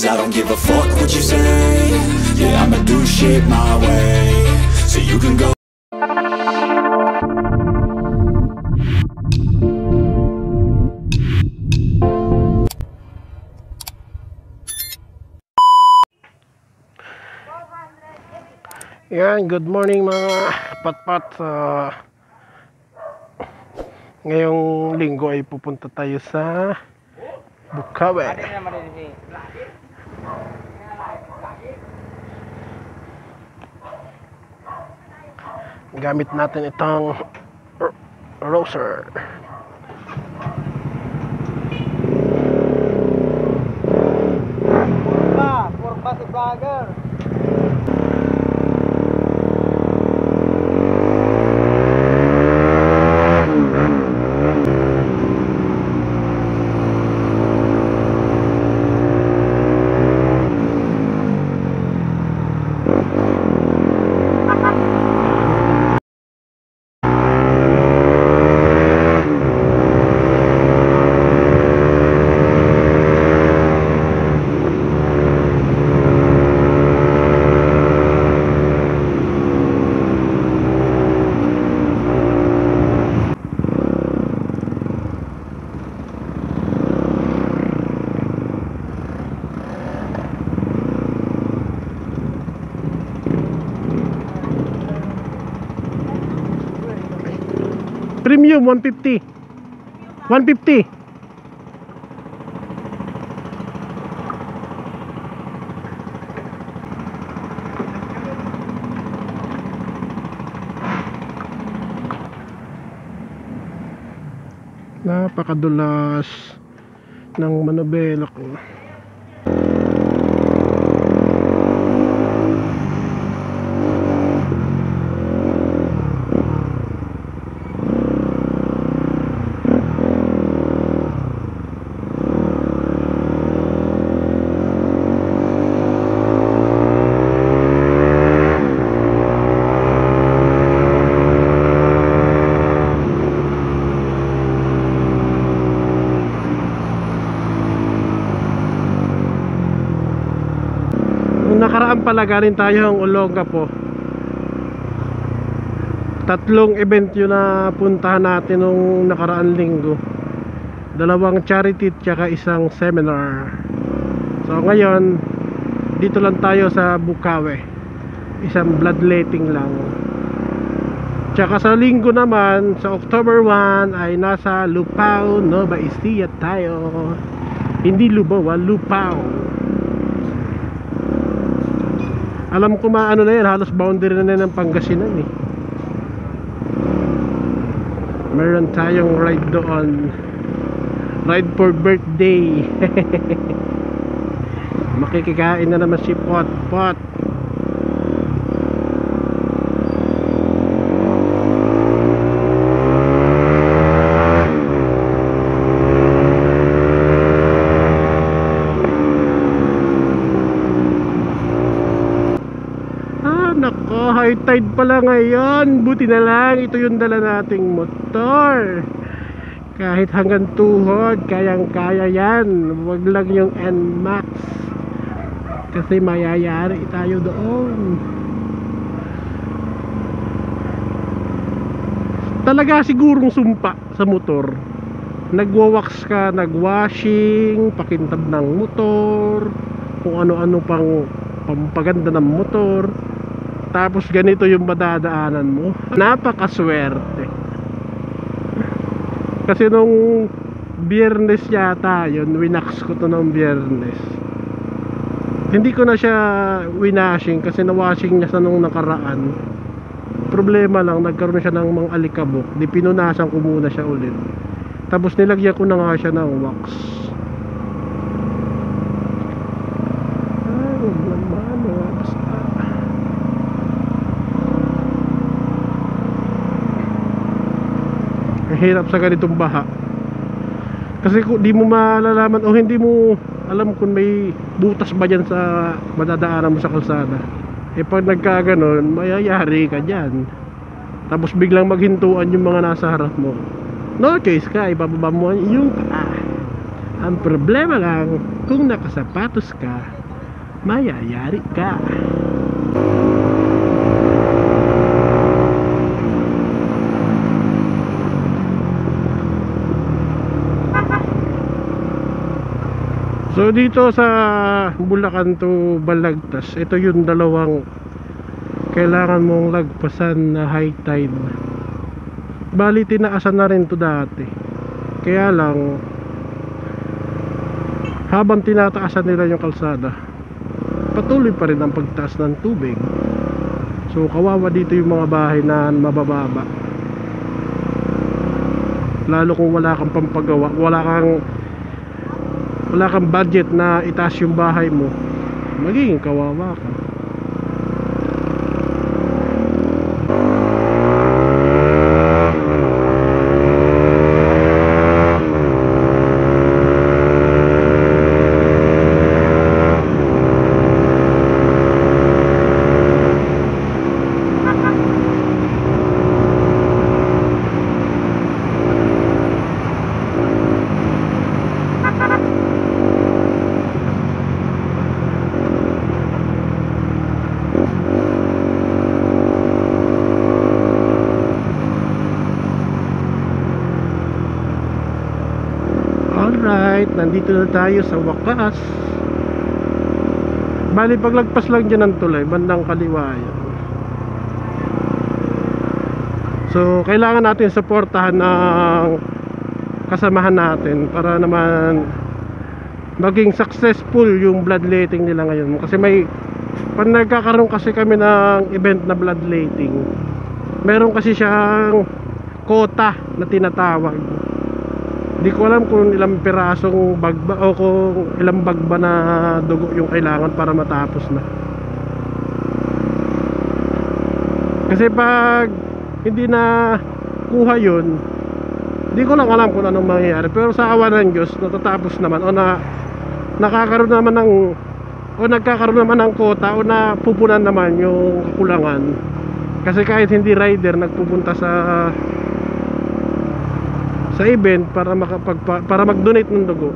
'cause I don't give a fuck what you say. Yeah, I'ma do shit my way, so you can go. Yan, good morning mga patpat. Ngayong linggo ay pupunta tayo sa Bukawi. Gamit natin itong Roser. Purba si vlogger. Premium 150. 150. Napakadulas ng manobela ko. Nakaraan pala galing tayo ang Olongapo. 3 event yun na puntahan natin nung nakaraan linggo. 2 charity tsaka 1 seminar. So ngayon dito lang tayo sa Bukawi. 1 bloodletting lang. Tsaka sa linggo naman, sa October 1 ay nasa Lupao, Nova Ecija tayo. Hindi Lubao, Lupao. Alam ko maano na yan, halos boundary na yan ng Pangasinan eh. Meron tayong ride doon. Ride for birthday. Makikikain na naman si Pot Pot. Nako, high tide pala ngayon. Buti na lang, ito yung dala nating motor. Kahit hanggang tuhod, kayang-kaya yan. Huwag lang yung NMAX, kasi mayayari tayo doon. Talaga sigurong sumpa sa motor. Nagwawax ka, nagwashing, pakintab ng motor, kung ano-ano pang pampaganda ng motor. Tapos ganito yung madadaanan mo. Napakaswerte. Kasi nung Biyernes yata yun, winax ko to nung Biyernes. Hindi ko na siya winashing kasi nawashing niya sa nung nakaraan. Problema lang, nagkaroon siya ng mga alikabok. Di pinunasan ko muna siya ulit. Tapos nilagyan ko na nga siya ng wax. Hirap sa ganitong baha kasi kung di mo malalaman o hindi mo alam kung may butas ba dyan sa madadaanan mo sa kalsada, eh pag nagkaganon mayayari ka dyan. Tapos biglang maghintuan yung mga nasa harap mo, no choice ka, ibababa mo yung Ang problema lang, kung nakasapatos ka, mayayari ka. So dito sa Bulacan to Balagtas, ito yung dalawang kailangan mong lagpasan na high tide. Bali tinaasan na rin to dati, kaya lang habang tinataasan nila yung kalsada, patuloy pa rin ang pagtaas ng tubig. So kawawa dito yung mga bahay na mabababa, lalo kung wala kang pampagawa, wala kang budget na itaas yung bahay mo, magiging kawawa ka. Alright, nandito na tayo sa wakas. Bali paglagpas lang dyan ng tulay, bandang kaliwa yan. So kailangan natin suportahan ng kasamahan natin para naman maging successful yung bloodletting nila ngayon. Kasi pag nagkakaroon kasi kami ng event na bloodletting, meron kasi siyang quota na tinatawag. Di ko alam kung ilang pirasong bagba o kung ilang bagba na dugo yung kailangan para matapos na. Kasi pag hindi na kuha yun, di ko lang alam kung anong mangyayari. Pero sa awa ng Diyos, natatapos naman o nakakaroon naman ng nagkakaroon naman ng quota o napupunan naman yung kakulangan. Kasi kahit hindi rider nagpupunta sa event para mag-donate ng dugo.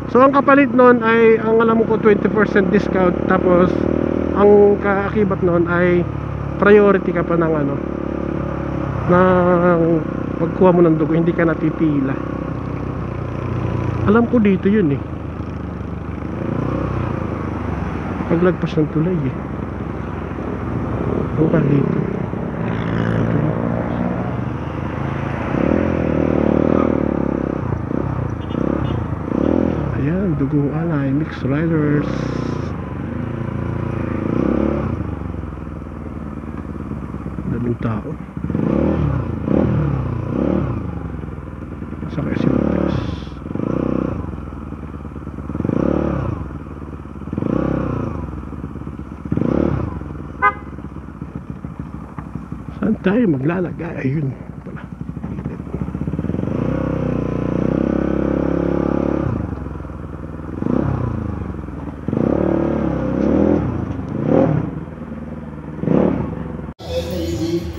So ang kapalit noon ay, ang alam ko, 20% discount, tapos ang kaakibat noon ay priority ka pa ng pagkuha mo ng dugo, hindi ka napipila. Alam ko dito yun paglagpas ng tulay buka dito. Ayan, Dugo Alay Mixed Riders. Daming tao. Sakay si Lopez. Saan tayo maglalagay? Ayun pala.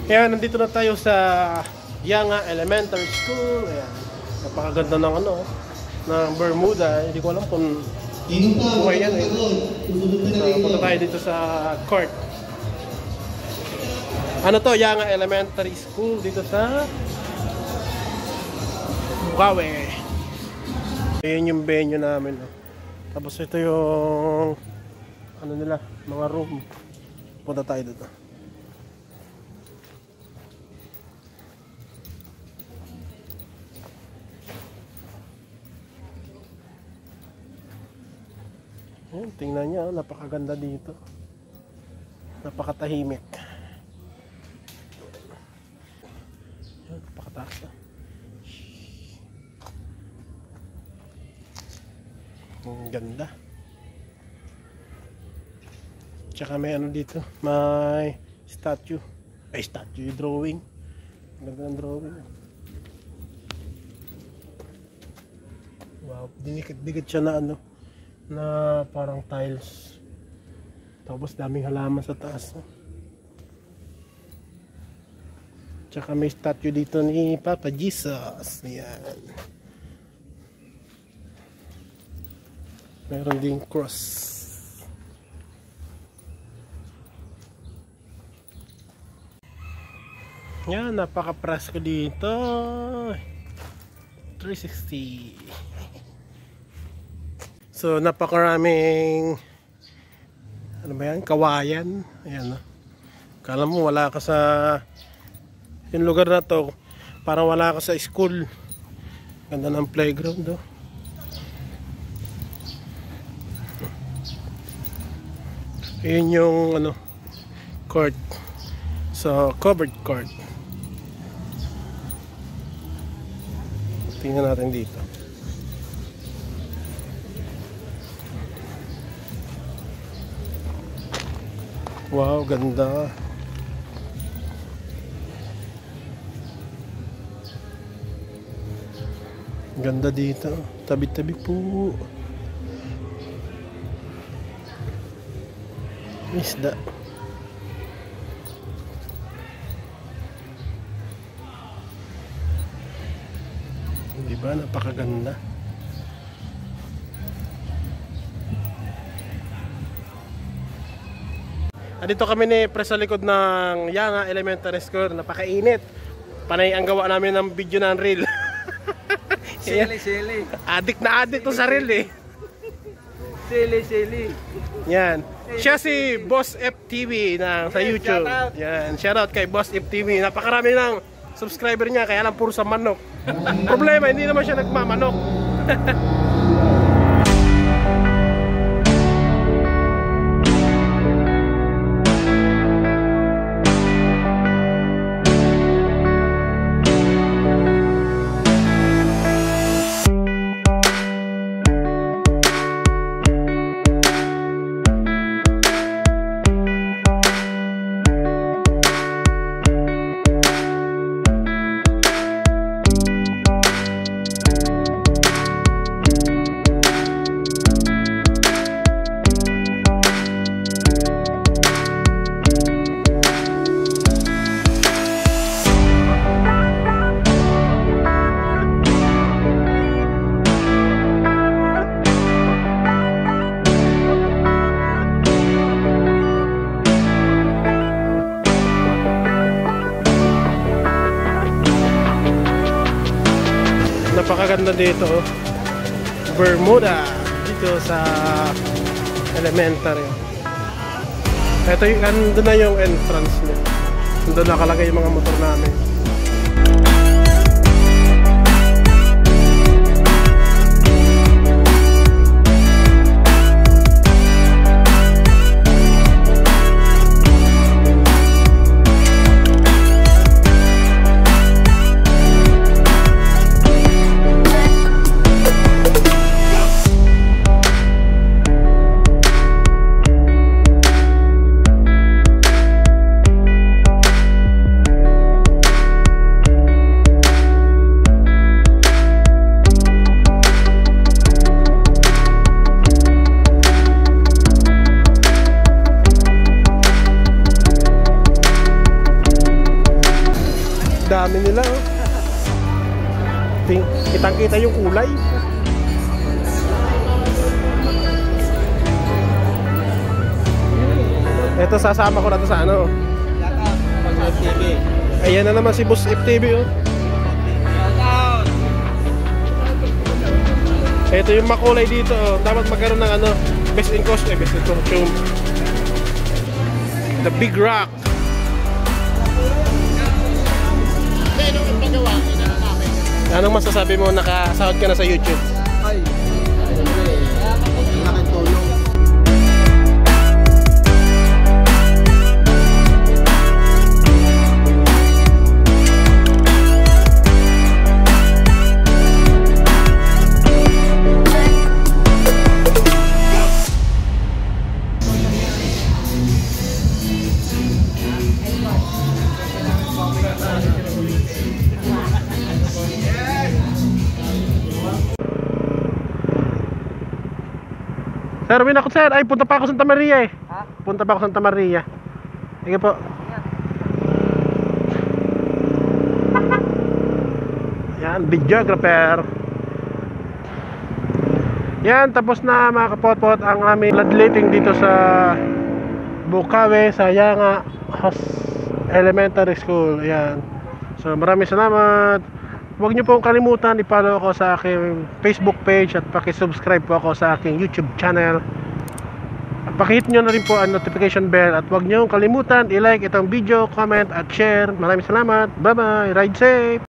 Ayan, nandito na tayo sa Yanga Elementary School. Ayan, napakaganda ng ng Bermuda. Hindi ko alam kung buhay yan punta tayo dito sa court. Ano to? Yanga Elementary School dito sa Bukawi. Ayan yung venue namin. Tapos ito yung nila, mga room. Punta tayo dito. Ayan, tingnan niya, napakaganda dito. Napakatahimik. Ayan, napakataas na. Ang ganda. Tsaka may dito, may statue. Ay, statue, drawing. Ganda ng drawing. Wow, dinikit-dikit siya na na parang tiles. Tapos daming halaman sa taas. Tsaka may statue dito ni Papa Jesus. Ayan. Meron ding cross. Yan, napaka-presko dito. 360. So, napakaraming ano ba yan? Kawayan. Ayan, no? Kala mo wala ka sa yung lugar na to. Parang wala ka sa school. Ganda ng playground, do. Ayun yung ano, court. So, covered court. Tingnan natin dito. Wow, ganda. Ganda dito. Tabi-tabi po. Isda. Diba? Napakaganda. Dito kami ni Pres sa likod ng Yanga Elementary School. Napakainit. Panay ang gawa namin ng video ng reel. Sili. Adik na adik to sa reel eh. Sili. Yan. Siya si Boss FTV na sa YouTube. Yan. Shoutout kay Boss FTV. Napakarami ng subscriber niya. Kaya lang puro sa manok. Problema, hindi naman siya nagmamanok. Napakaganda dito, oh. Bermuda dito sa elementary. Ito yung andun na yung entrance niya. Doon nakalagay yung mga motor namin. Dami nila, oh. Kitang-kita yung kulay. Ito sasama ko na to sa ano. FTV. Ayan na naman si Boss FTV, oh. Ito yung makulay dito, oh. Dapat magkaroon ng ano, best in costume. The Big Rock. Anong masasabi mo, nakasahod ka na sa YouTube? Ay, malaking tulong. Sir, win ako, sir. Ay, punta pa ako Santa Maria, eh. Ha? Punta pa ako Santa Maria. Sige po. Yan, videographer. Yan, tapos na mga kapot-pot ang aming bloodletting dito sa Bukawi sa Yanga Elementary School. Yan. So maraming salamat. Huwag niyo pong kalimutan i-follow ako sa aking Facebook page at paki-subscribe po ako sa aking YouTube channel. At paki-hit niyo na rin po ang notification bell at huwag niyo kalimutan i-like itong video, comment at share. Maraming salamat. Bye bye. Ride safe.